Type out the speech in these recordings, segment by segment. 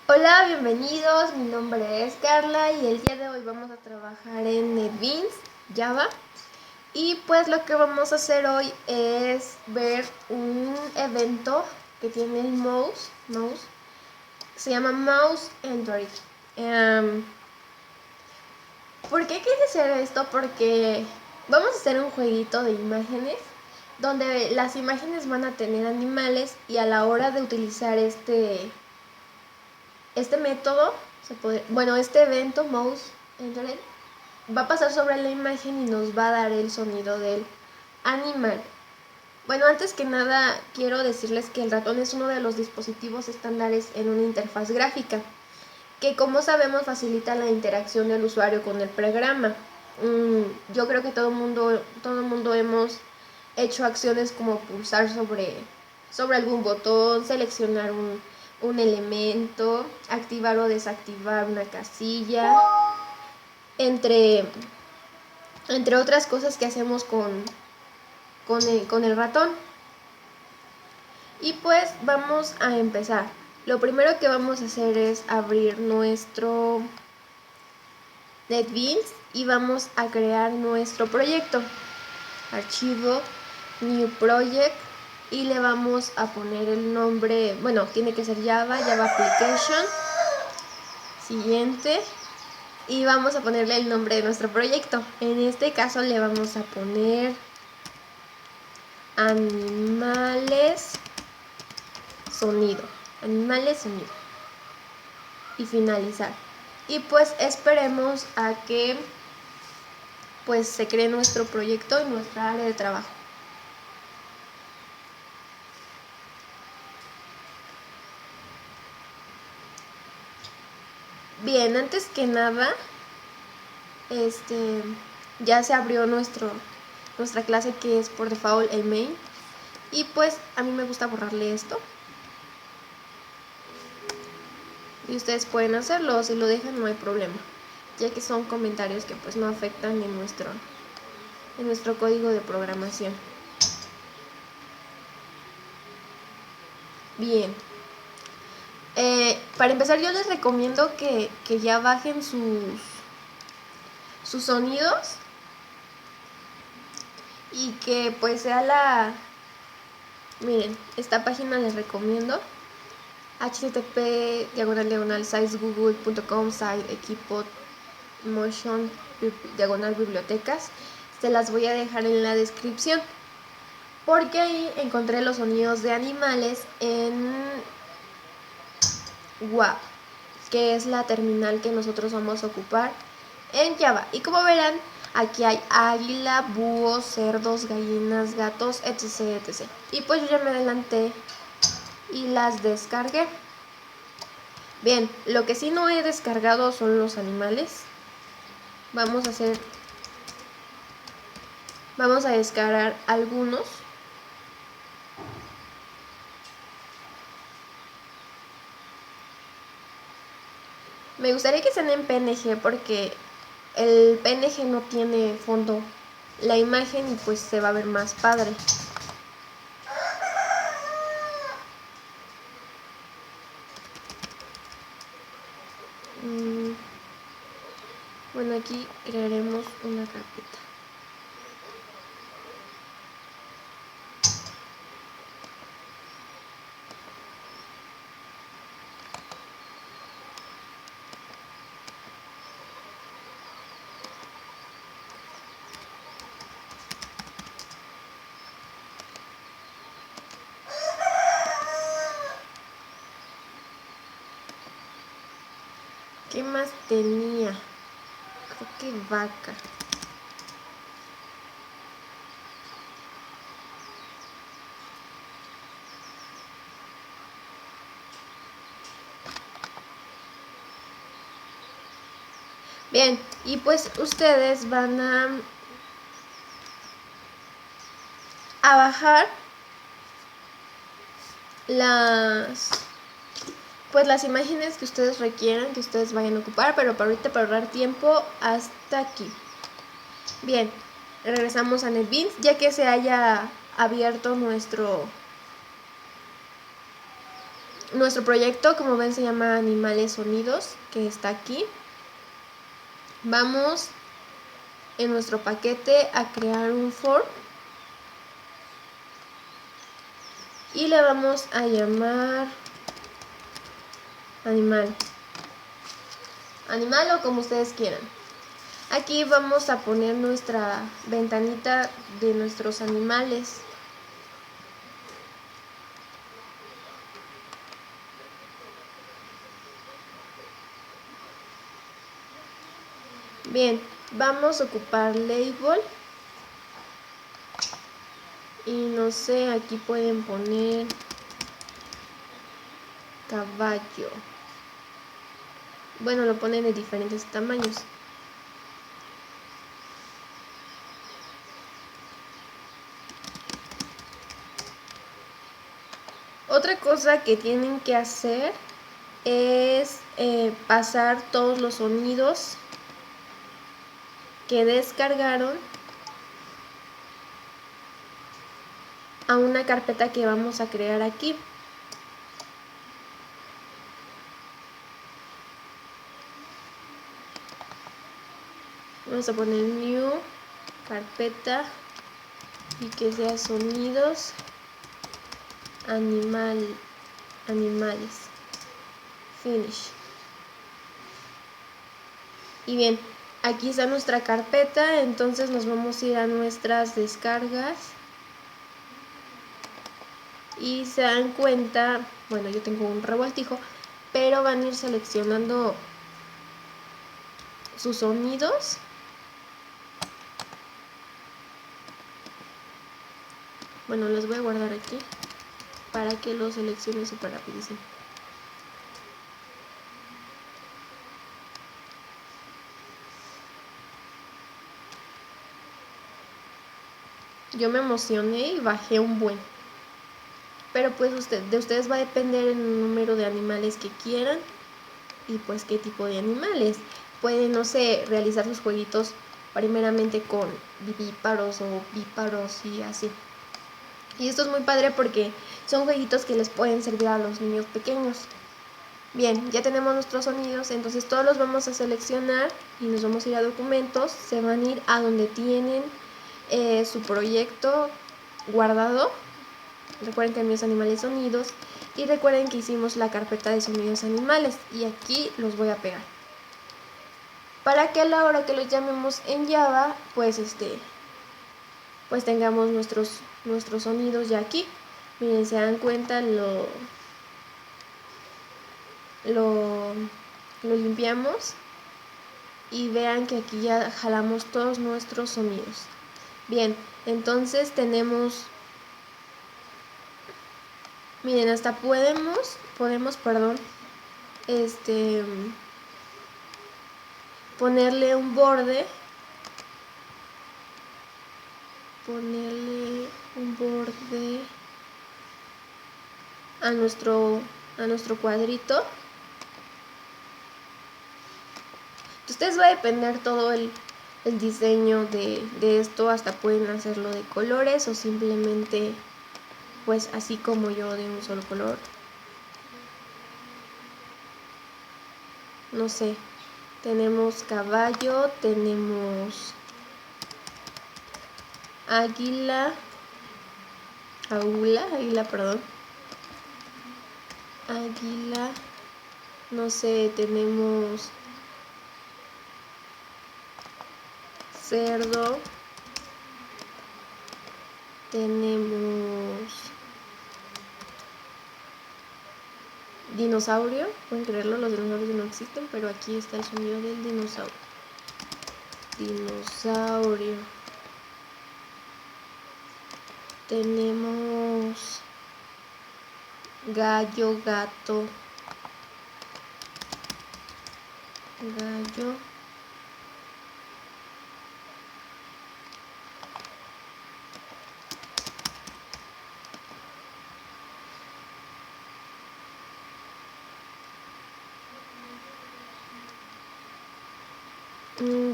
Hola, bienvenidos. Mi nombre es Carla y el día de hoy vamos a trabajar en NetBeans, Java. Y pues lo que vamos a hacer hoy es ver un evento que tiene el mouse, se llama Mouse Android. ¿Por qué quise hacer esto? Porque vamos a hacer un jueguito de imágenes donde las imágenes van a tener animales y a la hora de utilizar este método, este evento, Mouse Entering, va a pasar sobre la imagen y nos va a dar el sonido del animal. Bueno, antes que nada quiero decirles que el ratón es uno de los dispositivos estándares en una interfaz gráfica, que como sabemos facilita la interacción del usuario con el programa. Yo creo que todo el mundo hemos hecho acciones como pulsar sobre algún botón, seleccionar un elemento, activar o desactivar una casilla, entre, entre otras cosas que hacemos con el ratón. Y pues vamos a empezar. Lo primero que vamos a hacer es abrir nuestro NetBeans y vamos a crear nuestro proyecto. Archivo, New Project, y le vamos a poner el nombre, bueno, tiene que ser Java Application. Siguiente. Y vamos a ponerle el nombre de nuestro proyecto. En este caso le vamos a poner Animales Sonido. Animales Sonido. Y finalizar. Y pues esperemos a que pues se cree nuestro proyecto en nuestra área de trabajo. Bien, antes que nada, ya se abrió nuestra clase, que es por default el main. Y pues a mí me gusta borrarle esto. Y ustedes pueden hacerlo, o si lo dejan no hay problema, ya que son comentarios que pues no afectan en nuestro código de programación. Bien. Para empezar, yo les recomiendo que ya bajen sus sonidos y que pues sea miren, esta página les recomiendo: http://sizegoogle.com equipo motion bibliotecas. Se las voy a dejar en la descripción, porque ahí encontré los sonidos de animales en WAV, que es la terminal que nosotros vamos a ocupar en Java. Y como verán, aquí hay águila, búhos, cerdos, gallinas, gatos, etc, etc. Y pues yo ya me adelanté y las descargué. Bien, lo que sí no he descargado son los animales. Vamos a descargar algunos. Me gustaría que sean en PNG, porque el PNG no tiene fondo la imagen y pues se va a ver más padre. Bueno, aquí crearemos una carpeta. ¿Qué más tenía? Creo que vaca. Bien, y pues ustedes van a bajar las imágenes que ustedes requieran, que ustedes vayan a ocupar, pero para ahorita, para ahorrar tiempo, hasta aquí. Bien, regresamos a NetBeans, ya que se haya abierto Nuestro proyecto, como ven, se llama Animales Sonidos, que está aquí. Vamos en nuestro paquete a crear un form y le vamos a llamar animal o como ustedes quieran. Aquí vamos a poner nuestra ventanita de nuestros animales. Bien, vamos a ocupar label y no sé, aquí pueden poner caballo. Bueno, lo ponen de diferentes tamaños. Otra cosa que tienen que hacer es pasar todos los sonidos que descargaron a una carpeta que vamos a crear aquí. Vamos a poner new, carpeta y que sea sonidos animales, finish. Y bien, aquí está nuestra carpeta, entonces nos vamos a ir a nuestras descargas y se dan cuenta, bueno, yo tengo un revoltijo, pero van a ir seleccionando sus sonidos. Bueno, los voy a guardar aquí para que los seleccione súper rapidísimo. Yo me emocioné y bajé un buen. Pero pues de ustedes va a depender el número de animales que quieran y pues qué tipo de animales. Pueden, no sé, realizar sus jueguitos primeramente con vivíparos o víparos y así. Y esto es muy padre porque son jueguitos que les pueden servir a los niños pequeños. Bien, ya tenemos nuestros sonidos, entonces todos los vamos a seleccionar y nos vamos a ir a documentos. Se van a ir a donde tienen su proyecto guardado. Recuerden que mis animales sonidos y recuerden que hicimos la carpeta de sonidos animales y aquí los voy a pegar para que a la hora que los llamemos en Java pues pues tengamos nuestros sonidos ya aquí. Miren, se dan cuenta, lo limpiamos y vean que aquí ya jalamos todos nuestros sonidos. Bien, entonces tenemos, miren, hasta podemos, ponerle un borde, a nuestro cuadrito. Ustedes va a depender todo el diseño de esto, hasta pueden hacerlo de colores o simplemente pues así como yo, de un solo color. No sé, tenemos caballo, tenemos águila, perdón. Águila, no sé, tenemos cerdo, tenemos dinosaurio. Pueden creerlo, los dinosaurios no existen, pero aquí está el sonido del dinosaurio. Tenemos gallo, gato,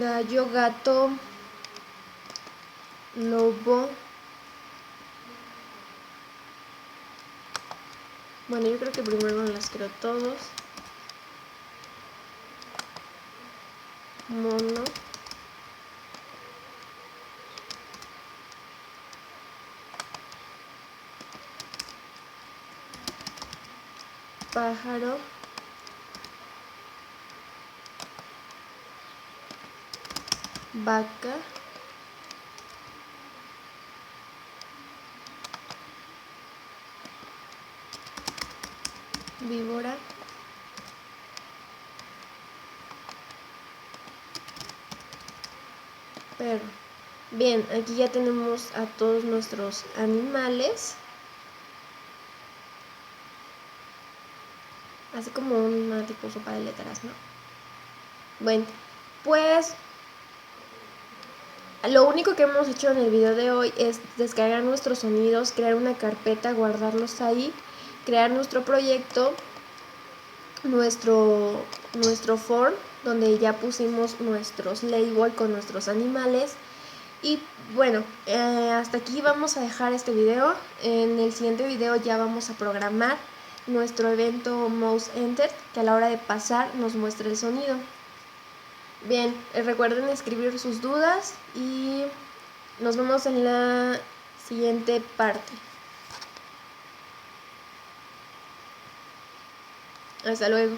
gallo, gato, lobo, Bueno, yo creo que primero las creo todos. Mono. Pájaro. Vaca. Víbora. Perro. Bien, aquí ya tenemos a todos nuestros animales. Así como una tipo sopa de letras, ¿no? Bueno, pues lo único que hemos hecho en el video de hoy es descargar nuestros sonidos, crear una carpeta, guardarlos ahí, crear nuestro proyecto, nuestro form, donde ya pusimos nuestros labels con nuestros animales. Y bueno, hasta aquí vamos a dejar este video. En el siguiente video ya vamos a programar nuestro evento Mouse Enter, que a la hora de pasar nos muestre el sonido. Bien, recuerden escribir sus dudas y nos vemos en la siguiente parte. Hasta luego.